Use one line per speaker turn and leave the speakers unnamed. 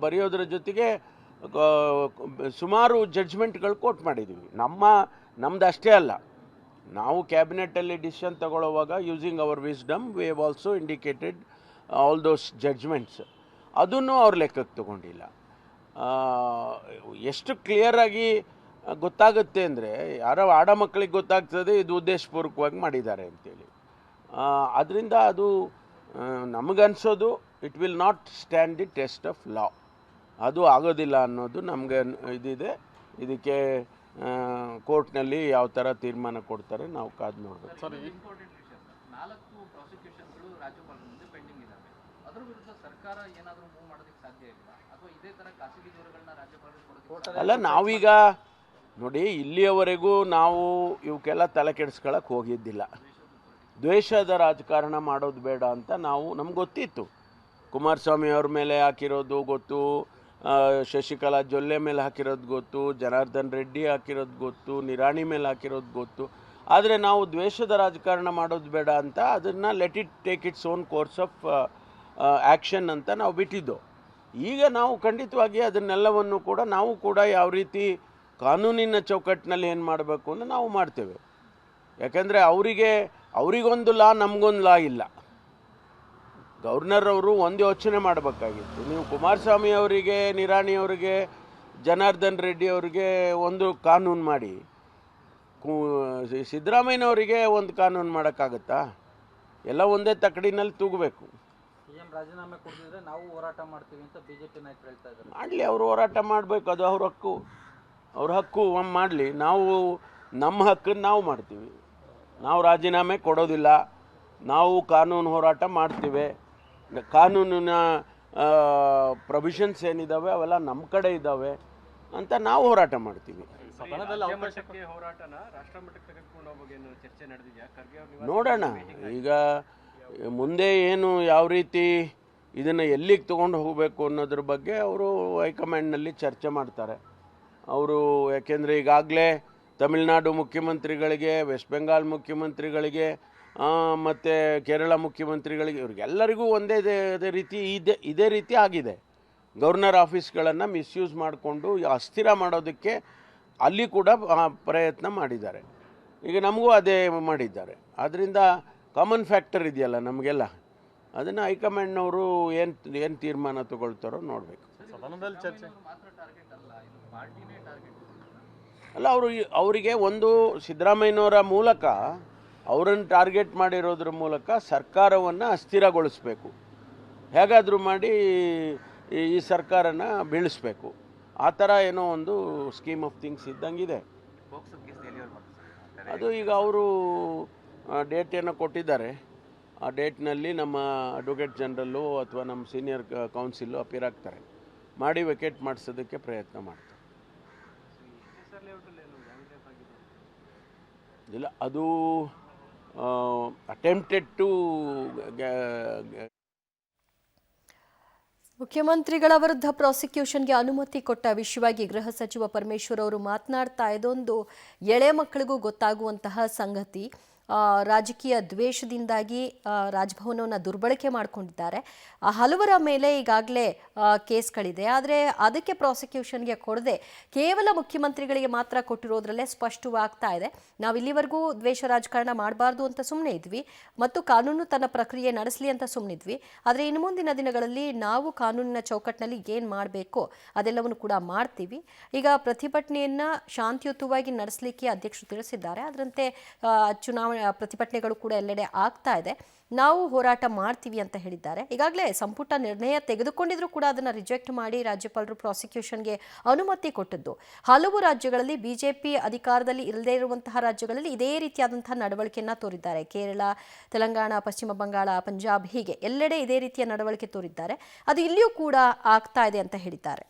ಬರೆಯೋದ್ರ ಜೊತೆಗೆ ಸುಮಾರು ಜಡ್ಜ್ಮೆಂಟ್ಗಳು ಕೋಟ್ ಮಾಡಿದ್ದೀವಿ. ನಮ್ಮದು ಅಷ್ಟೇ ಅಲ್ಲ, ನಾವು ಕ್ಯಾಬಿನೆಟಲ್ಲಿ ಡಿಸಿಷನ್ ತಗೊಳ್ಳುವಾಗ using hour wisdom we have also indicated all those judgements. ಅದನ್ನು ಅವ್ರು ಲೆಕ್ಕಕ್ಕೆ ತಗೊಂಡಿಲ್ಲ. ಎಷ್ಟು ಕ್ಲಿಯರಾಗಿ ಗೊತ್ತಾಗುತ್ತೆ ಅಂದರೆ, ಯಾರೋ ಆಡ ಮಕ್ಕಳಿಗೆ ಗೊತ್ತಾಗ್ತದೆ ಇದು ಉದ್ದೇಶಪೂರ್ವಕವಾಗಿ ಮಾಡಿದ್ದಾರೆ ಅಂತೇಳಿ. ಅದರಿಂದ ಅದು ನಮಗನ್ಸೋದು it will not stand the test of law. ಅದು ಆಗೋದಿಲ್ಲ ಅನ್ನೋದು ನಮಗೆ ಇದಿದೆ. ಇದಕ್ಕೆ ಕೋರ್ಟ್ನಲ್ಲಿ ಯಾವ ಥರ ತೀರ್ಮಾನ ಕೊಡ್ತಾರೆ ನಾವು ಕಾದು ನೋಡಬೇಕು. ಅಲ್ಲ, ನಾವೀಗ ನೋಡಿ, ಇಲ್ಲಿಯವರೆಗೂ ನಾವು ಇವಕ್ಕೆಲ್ಲ ತಲೆ ಕೆಡಿಸ್ಕೊಳಕ್ಕೆ ಹೋಗಿದ್ದಿಲ್ಲ. ದ್ವೇಷದ ರಾಜಕಾರಣ ಮಾಡೋದು ಬೇಡ ಅಂತ ನಮ್ಗೆ ಗೊತ್ತಿತ್ತು. ಕುಮಾರಸ್ವಾಮಿ ಅವ್ರ ಮೇಲೆ ಹಾಕಿರೋದು ಗೊತ್ತು, ಶಶಿಕಲಾ ಜೊಲ್ಲೆ ಮೇಲೆ ಹಾಕಿರೋದು ಗೊತ್ತು, ಜನಾರ್ದನ್ ರೆಡ್ಡಿ ಹಾಕಿರೋದು ಗೊತ್ತು, ನಿರಾಣಿ ಮೇಲೆ ಹಾಕಿರೋದು ಗೊತ್ತು. ಆದರೆ ನಾವು ದ್ವೇಷದ ರಾಜಕಾರಣ ಮಾಡೋದು ಬೇಡ ಅಂತ ಅದನ್ನು let it take its own course of action ಅಂತ ನಾವು ಬಿಟ್ಟಿದ್ದು. ಈಗ ನಾವು ಖಂಡಿತವಾಗಿ ಅದನ್ನೆಲ್ಲವನ್ನು ಕೂಡ ನಾವು ಕೂಡ ಯಾವ ರೀತಿ ಕಾನೂನಿನ ಚೌಕಟ್ಟಿನಲ್ಲಿ ಏನು ಮಾಡಬೇಕು ಅಂತ ನಾವು ಮಾಡ್ತೇವೆ. ಯಾಕೆಂದರೆ ಅವರಿಗೊಂದು ಲಾ, ನಮಗೊಂದು ಲಾ ಇಲ್ಲ. ಗವರ್ನರ್ ಅವರು ಒಂದು ಯೋಚನೆ ಮಾಡಬೇಕಾಗಿತ್ತು. ನೀವು ಕುಮಾರಸ್ವಾಮಿ ಅವರಿಗೆ, ನಿರಾಣಿ ಅವರಿಗೆ, ಜನಾರ್ದನ್ ರೆಡ್ಡಿ ಅವರಿಗೆ ಒಂದು ಕಾನೂನು ಮಾಡಿ, ಸಿದ್ದರಾಮಯ್ಯನವರಿಗೆ ಒಂದು ಕಾನೂನು ಮಾಡೋಕ್ಕಾಗತ್ತಾ? ಎಲ್ಲ ಒಂದೇ ತಕ್ಕಡಿನಲ್ಲಿ ತೂಗಬೇಕು.
ರಾಜೀನಾಮೆ ಕೊಡ್ತಿದ್ರೆ ನಾವು ಹೋರಾಟ ಮಾಡ್ತೀವಿ ಅಂತ ಬಿಜೆಪಿ ನಾಯಕರು ಹೇಳ್ತಾ ಇದ್ದಾರೆ.
ಮಾಡಲಿ, ಅವರು ಹೋರಾಟ ಮಾಡಬೇಕು, ಅದು ಅವ್ರ ಹಕ್ಕು ಮಾಡಲಿ. ನಾವು ನಮ್ಮ ಹಕ್ಕನ್ನು ನಾವು ಮಾಡ್ತೀವಿ. ನಾವು ರಾಜೀನಾಮೆ ಕೊಡೋದಿಲ್ಲ. ನಾವು ಕಾನೂನು ಹೋರಾಟ ಮಾಡ್ತೀವಿ. ಕಾನೂನಿನ ಪ್ರೊವಿಷನ್ಸ್ ಏನಿದ್ದಾವೆ ಅವೆಲ್ಲ ನಮ್ಮ ಕಡೆ ಇದ್ದಾವೆ ಅಂತ ನಾವು ಹೋರಾಟ ಮಾಡ್ತೀವಿ. ನೋಡೋಣ ಈಗ ಮುಂದೆ ಏನು, ಯಾವ ರೀತಿ ಇದನ್ನು ಎಲ್ಲಿಗೆ ತೊಗೊಂಡು ಹೋಗಬೇಕು ಅನ್ನೋದ್ರ ಬಗ್ಗೆ ಅವರು ಹೈಕಮಾಂಡ್ನಲ್ಲಿ ಚರ್ಚೆ ಮಾಡ್ತಾರೆ. ಅವರು ಯಾಕೆಂದರೆ ಈಗಾಗಲೇ ತಮಿಳುನಾಡು ಮುಖ್ಯಮಂತ್ರಿಗಳಿಗೆ, ವೆಸ್ಟ್ ಬೆಂಗಾಲ್ ಮುಖ್ಯಮಂತ್ರಿಗಳಿಗೆ ಮತ್ತು ಕೇರಳ ಮುಖ್ಯಮಂತ್ರಿಗಳಿಗೆ, ಇವ್ರಿಗೆಲ್ಲರಿಗೂ ಒಂದೇ ರೀತಿ ಇದೇ ರೀತಿ ಆಗಿದೆ. ಗವರ್ನರ್ ಆಫೀಸ್ಗಳನ್ನು ಮಿಸ್ಯೂಸ್ ಮಾಡಿಕೊಂಡು ಅಸ್ಥಿರ ಮಾಡೋದಕ್ಕೆ ಅಲ್ಲಿ ಕೂಡ ಪ್ರಯತ್ನ ಮಾಡಿದ್ದಾರೆ. ಈಗ ನಮಗೂ ಅದೇ ಮಾಡಿದ್ದಾರೆ. ಆದ್ದರಿಂದ ಕಾಮನ್ ಫ್ಯಾಕ್ಟರ್ ಇದೆಯಲ್ಲ ನಮಗೆಲ್ಲ, ಅದನ್ನು ಹೈಕಮಾಂಡ್ನವರು ಏನು ತೀರ್ಮಾನ ತಗೊಳ್ತಾರೋ ನೋಡಬೇಕು. ಅಲ್ಲ, ಅವರಿಗೆ ಒಂದು ಸಿದ್ದರಾಮಯ್ಯನವರ ಮೂಲಕ ಅವರನ್ನು ಟಾರ್ಗೆಟ್ ಮಾಡಿರೋದ್ರ ಮೂಲಕ ಸರ್ಕಾರವನ್ನು ಅಸ್ಥಿರಗೊಳಿಸಬೇಕು, ಹೇಗಾದರೂ ಮಾಡಿ ಈ ಸರ್ಕಾರನ ಬೀಳಿಸ್ಬೇಕು. ಆ ಥರ ಏನೋ ಒಂದು ಸ್ಕೀಮ್ ಆಫ್ ಥಿಂಗ್ಸ್ ಇದ್ದಂಗಿದೆ. ಅದು ಈಗ ಅವರು ಡೇಟನ್ನು ಕೊಟ್ಟಿದ್ದಾರೆ. ಆ ಡೇಟ್ನಲ್ಲಿ ನಮ್ಮ ಅಡ್ವೊಕೇಟ್ ಜನರಲ್ಲು ಅಥವಾ ನಮ್ಮ ಸೀನಿಯರ್ ಕೌನ್ಸಿಲ್ಲು ಅಪೀರ್ ಆಗ್ತಾರೆ, ಮಾಡಿ ವೆಕೇಟ್ ಮಾಡಿಸೋದಕ್ಕೆ ಪ್ರಯತ್ನ ಮಾಡ್ತಾರೆ. ಇಲ್ಲ, ಅದು ಅಟೆಂಪ್ಟೆಡ್ ಟು
ಮುಖ್ಯಮಂತ್ರಿಗಳ ವಿರುದ್ಧ ಪ್ರಾಸಿಕ್ಯೂಷನ್ಗೆ ಅನುಮತಿ ಕೊಟ್ಟ ವಿಷಯವಾಗಿ ಗೃಹ ಸಚಿವ ಪರಮೇಶ್ವರ್ ಅವರು ಮಾತನಾಡ್ತಾ ಇದೊಂದು ಎಳೆ ಮಕ್ಕಳಿಗೂ ಗೊತ್ತಾಗುವಂತಹ ಸಂಗತಿ. ರಾಜಕೀಯ ದ್ವೇಷದಿಂದಾಗಿ ರಾಜಭವನವನ್ನು ದುರ್ಬಳಕೆ ಮಾಡಿಕೊಂಡಿದ್ದಾರೆ. ಹಲವರ ಮೇಲೆ ಈಗಾಗಲೇ ಕೇಸ್ಗಳಿದೆ. ಆದರೆ ಅದಕ್ಕೆ ಪ್ರಾಸಿಕ್ಯೂಷನ್ಗೆ ಕೊಡದೆ ಕೇವಲ ಮುಖ್ಯಮಂತ್ರಿಗಳಿಗೆ ಮಾತ್ರ ಕೊಟ್ಟಿರೋದ್ರಲ್ಲೇ ಸ್ಪಷ್ಟವಾಗ್ತಾ ಇದೆ. ನಾವು ಇಲ್ಲಿವರೆಗೂ ದ್ವೇಷ ರಾಜಕಾರಣ ಮಾಡಬಾರ್ದು ಅಂತ ಸುಮ್ಮನೆ ಇದ್ವಿ ಮತ್ತು ಕಾನೂನು ತನ್ನ ಪ್ರಕ್ರಿಯೆ ನಡೆಸಲಿ ಅಂತ ಸುಮ್ಮನಿದ್ವಿ. ಆದರೆ ಇನ್ನು ಮುಂದಿನ ದಿನಗಳಲ್ಲಿ ನಾವು ಕಾನೂನಿನ ಚೌಕಟ್ಟಿನಲ್ಲಿ ಏನು ಮಾಡಬೇಕೋ ಅದೆಲ್ಲವನ್ನು ಕೂಡ ಮಾಡ್ತೀವಿ. ಈಗ ಪ್ರತಿಭಟನೆಯನ್ನು ಶಾಂತಿಯುತವಾಗಿ ನಡೆಸಲಿಕ್ಕೆ ಅಧ್ಯಕ್ಷರು ತಿಳಿಸಿದ್ದಾರೆ. ಅದರಂತೆ ಚುನಾವಣೆ ಪ್ರತಿಭಟನೆಗಳು ಕೂಡ ಎಲ್ಲೆಡೆ ಆಗ್ತಾ ಇದೆ. ನಾವು ಹೋರಾಟ ಮಾಡ್ತೀವಿ ಅಂತ ಹೇಳಿದ್ದಾರೆ. ಈಗಾಗಲೇ ಸಂಪುಟ ನಿರ್ಣಯ ತೆಗೆದುಕೊಂಡಿದ್ರು ಕೂಡ ಅದನ್ನು ರಿಜೆಕ್ಟ್ ಮಾಡಿ ರಾಜ್ಯಪಾಲರು ಪ್ರಾಸಿಕ್ಯೂಷನ್ಗೆ ಅನುಮತಿ ಕೊಟ್ಟದ್ದು. ಹಲವು ರಾಜ್ಯಗಳಲ್ಲಿ ಬಿಜೆಪಿ ಅಧಿಕಾರದಲ್ಲಿ ಇಲ್ಲದೇ ಇರುವಂತಹ ರಾಜ್ಯಗಳಲ್ಲಿ ಇದೇ ರೀತಿಯಾದಂತಹ ನಡವಳಿಕೆಯನ್ನು ತೋರಿದ್ದಾರೆ. ಕೇರಳ, ತೆಲಂಗಾಣ, ಪಶ್ಚಿಮ ಬಂಗಾಳ, ಪಂಜಾಬ್ ಹೀಗೆ ಎಲ್ಲೆಡೆ ಇದೇ ರೀತಿಯ ನಡವಳಿಕೆ ತೋರಿದ್ದಾರೆ. ಅದು ಇಲ್ಲಿಯೂ ಕೂಡ ಆಗ್ತಾ ಇದೆ ಅಂತ ಹೇಳಿದ್ದಾರೆ.